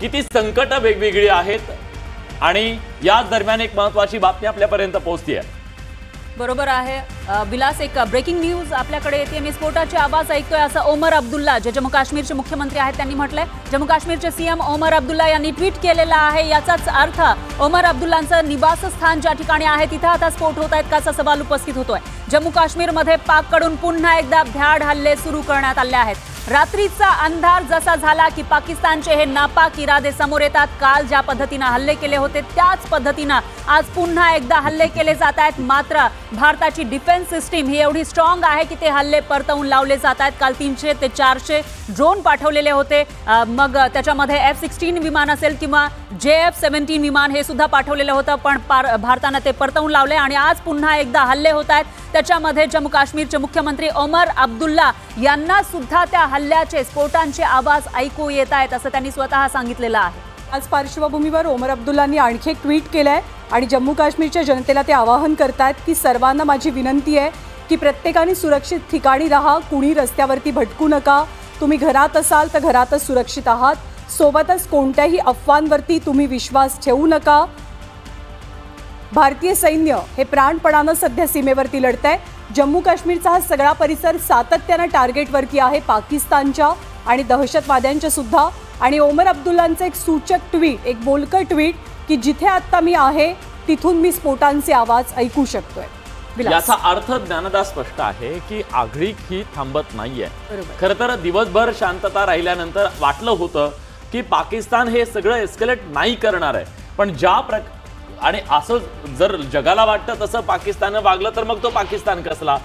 किती संकट वेगवेगळी आहेत आणि याच दरम्यान एक महत्त्वाची बातमी आपल्यापर्यंत पोहोचते आहे। बरोबर आहे विलास, एक ब्रेकिंग न्यूज आपल्याकडे येते। मी स्फोटाचे आवाज ऐकतोय असं ओमर अब्दुल्ला, जे जम्मू काश्मीरचे मुख्यमंत्री आहेत, त्यांनी म्हटलंय। जम्मू काश्मीरचे सीएम ओमर अब्दुल्ला यांनी ट्विट केलेला आहे। याचाच अर्थ ओमर अब्दुल्लांचं निवासस्थान ज्या ठिकाणी आहे तिथे आता स्फोट होत आहेत का असा सवाल उपस्थित होतोय। जम्मू काश्मीरमध्ये पाककडून पुन्हा एकदा भ्याड हल्ले सुरू करण्यात आले आहेत। रात्रीचा अंधार जसा झाला की पाकिस्तानचे हे नापाक इरादे समोर येतात। काल ज्या पद्धतीने हल्ले केले होते त्याच पद्धतीने आज पुन्हा एकदा हल्ले केले जात आहेत। मात्र भारताची डिफेन्स सिस्टीम ही एवढी स्ट्रॉंग आहे की ते हल्ले परतवून लावले जात आहेत। काल 300 ते 400 ड्रोन पाठवलेले होते, मग त्याच्यामध्ये F-16 विमान असेल किंवा JF-17 विमान हे सुद्धा पाठवलेलं होतं, पण भारताने ते परतवून लावले आणि आज पुन्हा एकदा हल्ले होत आहेत। त्याच्यामध्ये जम्मू काश्मीरचे मुख्यमंत्री ओमर अब्दुल्ला यांना सुद्धा त्या हल्ल्याचे स्फोटांचे आवाज ऐकू येत आहेत असं त्यांनी स्वतः सांगितलेलं आहे। आज पार्श्वभूमीवर ओमर अब्दुल्लांनी आणखी एक ट्विट केलंय आणि जम्मू काश्मीरच्या जनतेला ते आवाहन करतायत की सर्वांना माझी विनंती आहे की प्रत्येकाने सुरक्षित ठिकाणी राहा, कुणी रस्त्यावरती भटकू नका। तुम्ही घरात असाल तर घरातच सुरक्षित आहात, सोबतच कोणत्याही अफवांवरती तुम्ही विश्वास ठेवू नका। भारतीय सैन्य हे प्राणपणानं सध्या सीमेवरती लढतंय। जम्मू काश्मीरचा हा सगळा परिसर सातत्यानं टार्गेटवरती आहे, पाकिस्तानच्या आणि दहशतवाद्यांच्या सुद्धा। आणि ओमर अब्दुल्लांचं एक सूचक ट्विट, एक बोलकर ट्विट की जिथे आता मी आहे तिथून मी स्फोटांचे आवाज ऐकू शकतोय। याचा अर्थ ज्ञानदा स्पष्ट आहे की आगळीक ही थांबत नाहीये। खरं तर दिवसभर शांतता राहिल्यानंतर वाटलं होतं की पाकिस्तान हे सगळं एस्केलेट नाही करणार आहे, पण आणि असं जर जगाला वाटतं तसं पाकिस्तानने वागलं तर मग तो पाकिस्तान कसला।